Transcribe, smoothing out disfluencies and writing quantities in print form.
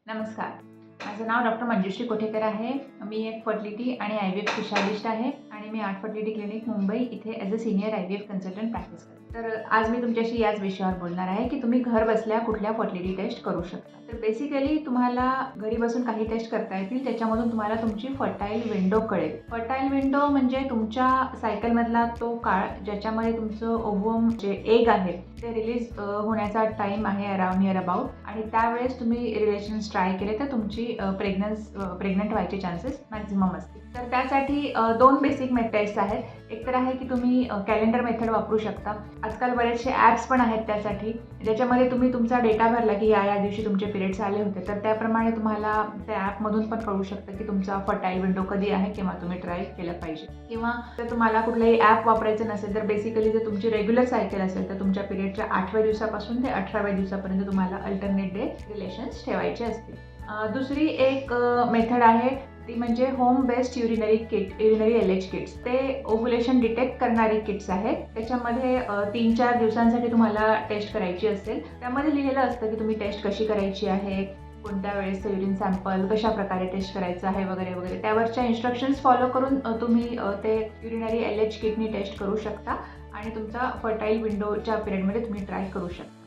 नमस्कार. माझं नाव डॉक्टर मंजुश्री कोठेकर आहे. मी एक फर्टिलिटी आणि IVF स्पेशालिस्ट आहे आणि मी आर्ट फर्टिलिटी क्लिनिक मुंबई इथे as a senior IVF consultant practice करते. तर आज मी तुमच्याशी याच विषयावर बोलणार आहे की तुम्ही घर बसल्या कुठल्या फर्टिलिटी टेस्ट करू शकता. तर बेसिकली तुम्हाला घरी बसून काही टेस्ट करता येतील, त्याच्यामधून तुम्हाला तुमची फर्टाईल विंडो कळेल. फर्टाईल विंडो म्हणजे तुमच्या सायकलमधला तो काळ ज्याच्यामध्ये तुमचं ओव्हम जे एग आहे ते रिलीज होण्याचा टाईम आहे अराउंड नियर अबाउट, आणि त्यावेळेस तुम्ही रिलेशन्स ट्राय केले तर तुमची प्रेग्नंट व्हायचे चान्सेस मॅक्झिमम असतील. तर त्यासाठी दोन बेसिक टेस्ट आहेत. एक तर आहे की तुम्ही कॅलेंडर मेथड वापरू शकता. आजकाल बरेचसे ॲप्स पण आहेत त्यासाठी, ज्याच्यामध्ये तुम्ही तुमचा डेटा भरला की या दिवशी तुमचे पिरियड्स आले होते, तर त्याप्रमाणे तुम्हाला त्या ॲपमधून पण कळू शकतं की तुमचा फर्टाईल विंडो कधी आहे किंवा तुम्ही ट्राय केलं पाहिजे. किंवा जर तुम्हाला कुठलंही ॲप वापरायचं नसेल तर बेसिकली जर तुमची रेग्युलर सायकल असेल तर तुमच्या पिरियडच्या 8व्या दिवसापासून ते 18व्या दिवसापर्यंत तुम्हाला अल्टरनेट डे रिलेशन्स ठेवायचे असतील. दुसरी एक मेथड आहे ती म्हणजे home based urinary LH kits. ते ओव्हुलेशन डिटेक्ट करणारे किट्स आहेत. त्याच्यामध्ये 3-4 दिवसांसाठी तुम्हाला टेस्ट करायची असेल. त्यामध्ये लिहिलेलं असतं की तुम्ही टेस्ट कशी करायची आहे, कोणत्या वेळेसचं युरिन सॅम्पल कशा प्रकारे टेस्ट करायचं आहे वगैरे वगैरे. त्यावरच्या इन्स्ट्रक्शन्स फॉलो करून तुम्ही ते युरिनरी LH किटनी टेस्ट करू शकता आणि तुमचा फर्टाईल विंडोच्या पिरियडमध्ये तुम्ही ट्राय करू शकता.